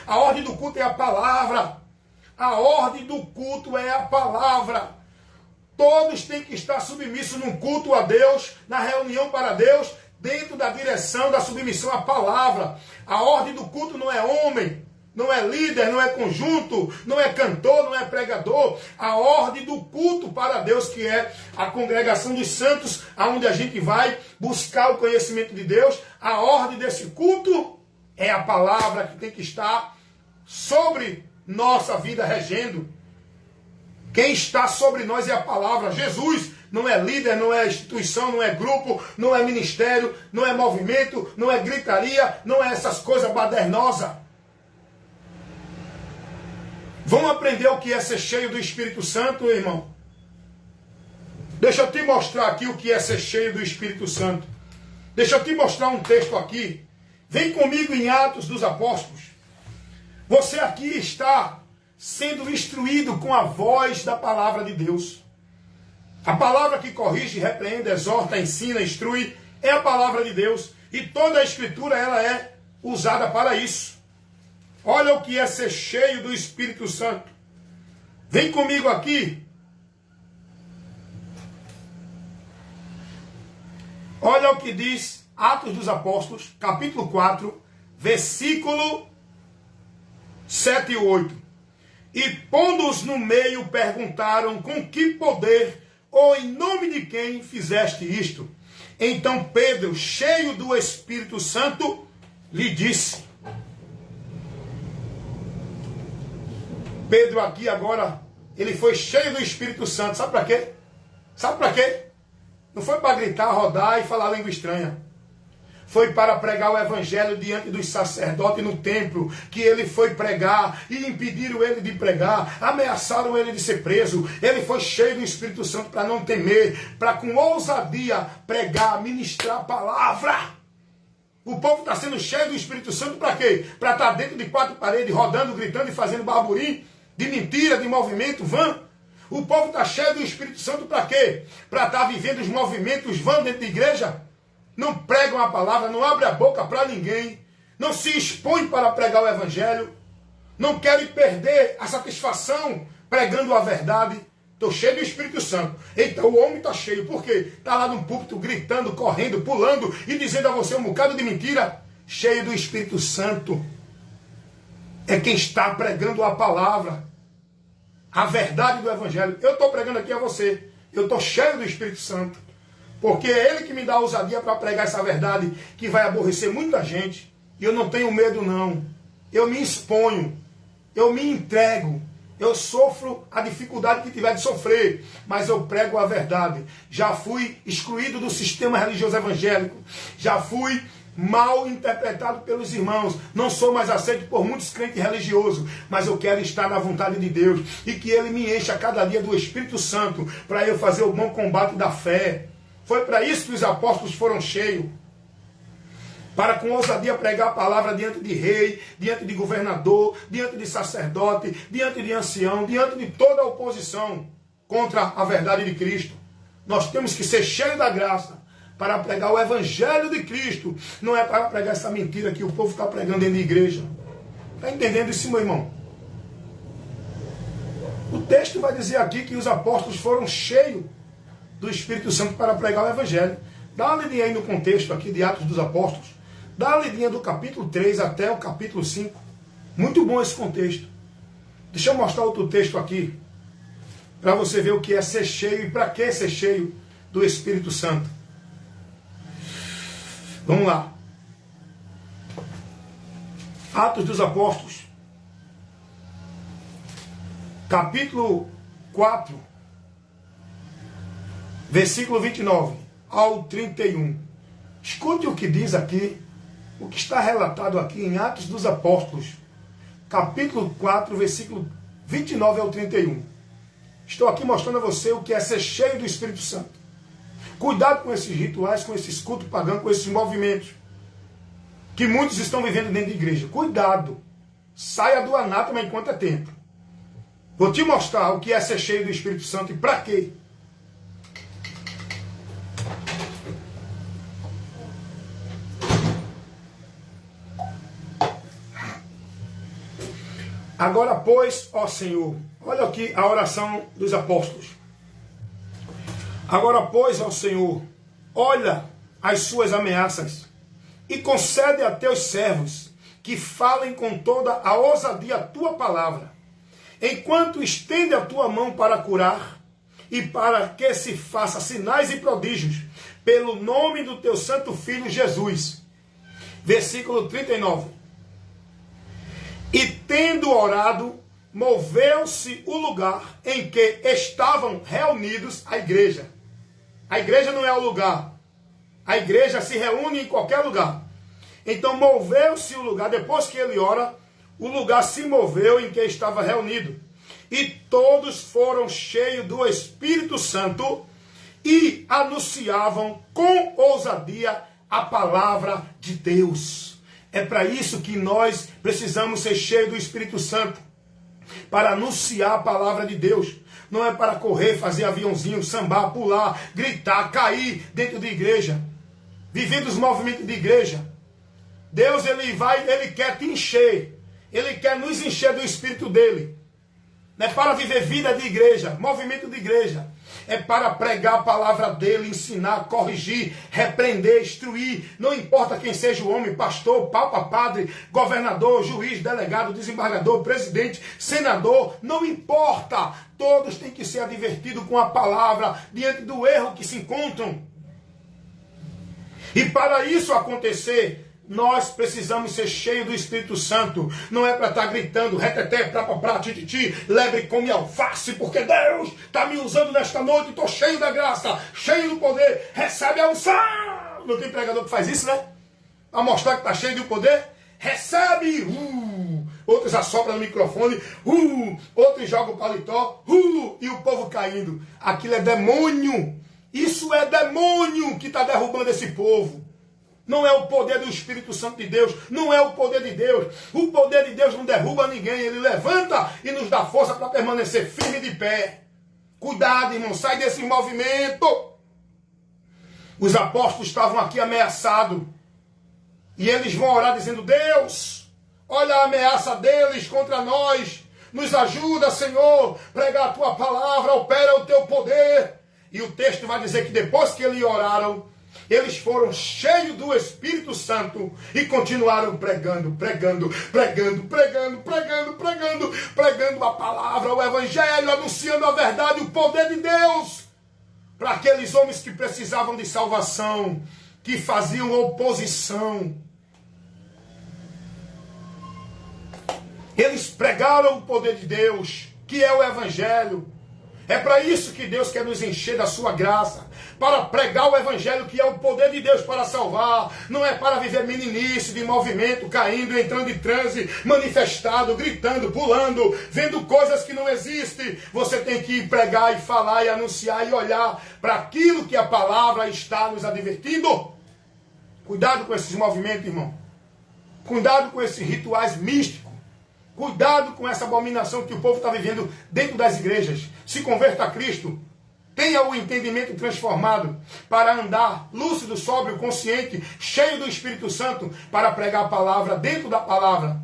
A ordem do culto é a palavra. A ordem do culto é a palavra. Todos têm que estar submissos num culto a Deus, na reunião para Deus, dentro da direção da submissão à palavra. A ordem do culto não é homem, não é líder, não é conjunto, não é cantor, não é pregador. A ordem do culto para Deus, que é a congregação dos santos, aonde a gente vai buscar o conhecimento de Deus, a ordem desse culto é a palavra que tem que estar sobre nossa vida regendo. Quem está sobre nós é a palavra. Jesus não é líder, não é instituição, não é grupo, não é ministério, não é movimento, não é gritaria, não é essas coisas badernosas. Vamos aprender o que é ser cheio do Espírito Santo, irmão? Deixa eu te mostrar aqui o que é ser cheio do Espírito Santo. Deixa eu te mostrar um texto aqui. Vem comigo em Atos dos Apóstolos. Você aqui está sendo instruído com a voz da palavra de Deus. A palavra que corrige, repreende, exorta, ensina, instrui, é a palavra de Deus. E toda a Escritura ela é usada para isso. Olha o que é ser cheio do Espírito Santo. Vem comigo aqui. Olha o que diz Atos dos Apóstolos, capítulo 4, versículo 7 e 8. E pondo-os no meio, perguntaram: com que poder ou em nome de quem fizeste isto? Então Pedro, cheio do Espírito Santo, lhe disse. Pedro aqui agora, ele foi cheio do Espírito Santo. Sabe para quê? Sabe para quê? Não foi para gritar, rodar e falar língua estranha. Foi para pregar o evangelho diante dos sacerdotes no templo, que ele foi pregar e impediram ele de pregar, ameaçaram ele de ser preso. Ele foi cheio do Espírito Santo para não temer, para com ousadia pregar, ministrar a palavra. O povo está sendo cheio do Espírito Santo para quê? Para estar dentro de quatro paredes, rodando, gritando e fazendo barburim, de mentira, de movimento vã. O povo está cheio do Espírito Santo para quê? Para estar vivendo os movimentos vã dentro da igreja. Não pregam a palavra, não abrem a boca para ninguém, não se expõem para pregar o evangelho, não querem perder a satisfação pregando a verdade. Estou cheio do Espírito Santo. Eita, o homem está cheio. Por quê? Está lá no púlpito gritando, correndo, pulando e dizendo a você um bocado de mentira. Cheio do Espírito Santo. É quem está pregando a palavra, a verdade do evangelho. Eu estou pregando aqui a você. Eu estou cheio do Espírito Santo. Porque é Ele que me dá a ousadia para pregar essa verdade que vai aborrecer muita gente. E eu não tenho medo, não. Eu me exponho. Eu me entrego. Eu sofro a dificuldade que tiver de sofrer. Mas eu prego a verdade. Já fui excluído do sistema religioso evangélico. Já fui mal interpretado pelos irmãos. Não sou mais aceito por muitos crentes religiosos. Mas eu quero estar na vontade de Deus. E que Ele me encha a cada dia do Espírito Santo. Para eu fazer o bom combate da fé. Foi para isso que os apóstolos foram cheios. Para com ousadia pregar a palavra diante de rei, diante de governador, diante de sacerdote, diante de ancião, diante de toda a oposição contra a verdade de Cristo. Nós temos que ser cheios da graça para pregar o evangelho de Cristo. Não é para pregar essa mentira que o povo está pregando dentro da igreja. Está entendendo isso, meu irmão? O texto vai dizer aqui que os apóstolos foram cheios do Espírito Santo para pregar o evangelho. Dá uma lidinha aí no contexto aqui de Atos dos Apóstolos. Dá uma lidinha do capítulo 3 até o capítulo 5. Muito bom esse contexto. Deixa eu mostrar outro texto aqui, para você ver o que é ser cheio e para que ser cheio do Espírito Santo. Vamos lá. Atos dos Apóstolos, capítulo 4, versículo 29 ao 31. Escute o que diz aqui, o que está relatado aqui em Atos dos Apóstolos, capítulo 4, versículo 29 ao 31. Estou aqui mostrando a você o que é ser cheio do Espírito Santo. Cuidado com esses rituais, com esses cultos pagãos, com esses movimentos que muitos estão vivendo dentro da igreja. Cuidado. Saia do anátema enquanto é tempo. Vou te mostrar o que é ser cheio do Espírito Santo e para quê. Agora, pois, ó Senhor, olha aqui a oração dos apóstolos. Agora, pois, ó Senhor, olha as suas ameaças e concede a teus servos que falem com toda a ousadia a tua palavra, enquanto estende a tua mão para curar e para que se faça sinais e prodígios pelo nome do teu santo Filho Jesus. Versículo 39. E tendo orado, moveu-se o lugar em que estavam reunidos a igreja. A igreja não é o lugar. A igreja se reúne em qualquer lugar. Então moveu-se o lugar, depois que ele ora, o lugar se moveu em que estava reunido. E todos foram cheios do Espírito Santo e anunciavam com ousadia a palavra de Deus. É para isso que nós precisamos ser cheios do Espírito Santo, para anunciar a palavra de Deus. Não é para correr, fazer aviãozinho, sambar, pular, gritar, cair dentro de igreja, viver dos movimentos de igreja. Deus, ele quer te encher, ele quer nos encher do Espírito dele. Não é para viver vida de igreja, movimento de igreja. É para pregar a palavra dele, ensinar, corrigir, repreender, instruir. Não importa quem seja o homem, pastor, papa, padre, governador, juiz, delegado, desembargador, presidente, senador. Não importa. Todos têm que ser advertidos com a palavra diante do erro que se encontram. E para isso acontecer, nós precisamos ser cheios do Espírito Santo. Não é para estar gritando, reteté, prapapá, tititi, lebre come alface, porque Deus está me usando nesta noite, estou cheio da graça, cheio do poder, recebe a unção. Não tem pregador que faz isso, né? Para mostrar que está cheio do poder, recebe. Outros assopram no microfone, outros jogam o paletó, e o povo caindo. Aquilo é demônio. Isso é demônio que está derrubando esse povo. Não é o poder do Espírito Santo de Deus. Não é o poder de Deus. O poder de Deus não derruba ninguém. Ele levanta e nos dá força para permanecer firme de pé. Cuidado, irmão. Sai desse movimento. Os apóstolos estavam aqui ameaçados. E eles vão orar dizendo: Deus, olha a ameaça deles contra nós. Nos ajuda, Senhor. Pregar a tua palavra. Opera o teu poder. E o texto vai dizer que depois que eles oraram, eles foram cheios do Espírito Santo e continuaram pregando a palavra, o Evangelho, anunciando a verdade, o poder de Deus para aqueles homens que precisavam de salvação, que faziam oposição. Eles pregaram o poder de Deus, que é o Evangelho. É para isso que Deus quer nos encher da sua graça, para pregar o Evangelho, que é o poder de Deus para salvar. Não é para viver meninice de movimento, caindo, entrando em transe, manifestado, gritando, pulando, vendo coisas que não existem. Você tem que ir pregar e falar e anunciar e olhar para aquilo que a palavra está nos advertindo. Cuidado com esses movimentos, irmão. Cuidado com esses rituais místicos. Cuidado com essa abominação que o povo está vivendo dentro das igrejas. Se converta a Cristo. Tenha o entendimento transformado para andar lúcido, sóbrio, consciente, cheio do Espírito Santo, para pregar a palavra dentro da palavra.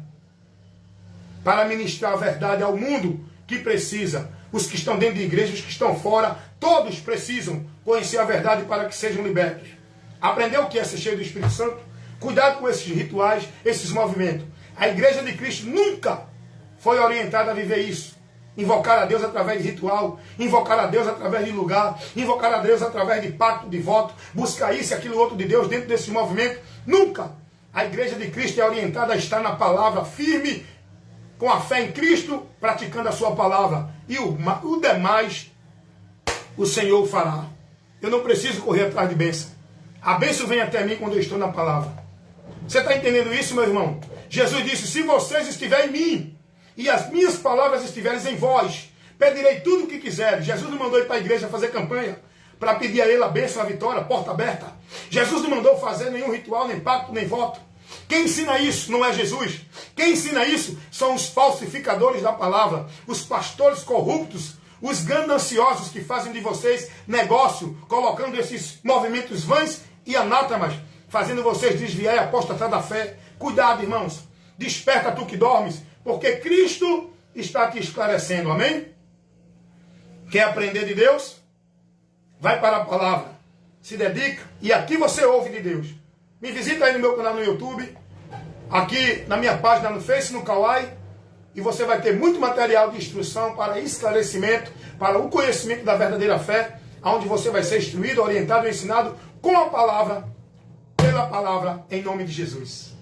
Para ministrar a verdade ao mundo que precisa. Os que estão dentro de igrejas, os que estão fora, todos precisam conhecer a verdade para que sejam libertos. Aprendeu o que é ser cheio do Espírito Santo? Cuidado com esses rituais, esses movimentos. A igreja de Cristo nunca foi orientada a viver isso. Invocar a Deus através de ritual, invocar a Deus através de lugar, invocar a Deus através de pacto, de voto, buscar isso e aquilo outro de Deus dentro desse movimento. Nunca. A igreja de Cristo é orientada a estar na palavra firme, com a fé em Cristo, praticando a sua palavra. E o demais, o Senhor fará. Eu não preciso correr atrás de bênção. A bênção vem até mim quando eu estou na palavra. Você está entendendo isso, meu irmão? Jesus disse: se vocês estiverem em mim e as minhas palavras estiverem em vós, pedirei tudo o que quiseres. Jesus não mandou ir para a igreja fazer campanha para pedir a ele a bênção, a vitória, a porta aberta. Jesus não mandou fazer nenhum ritual, nem pacto, nem voto. Quem ensina isso não é Jesus. Quem ensina isso são os falsificadores da palavra, os pastores corruptos, os gananciosos que fazem de vocês negócio, colocando esses movimentos vãs e anátemas, fazendo vocês desviar e apostatar da fé. Cuidado, irmãos. Desperta tu que dormes, porque Cristo está te esclarecendo, amém? Quer aprender de Deus? Vai para a palavra, se dedica e aqui você ouve de Deus. Me visita aí no meu canal no YouTube, aqui na minha página no Face, no Kawaii, e você vai ter muito material de instrução para esclarecimento, para o conhecimento da verdadeira fé, onde você vai ser instruído, orientado e ensinado com a palavra, pela palavra, em nome de Jesus.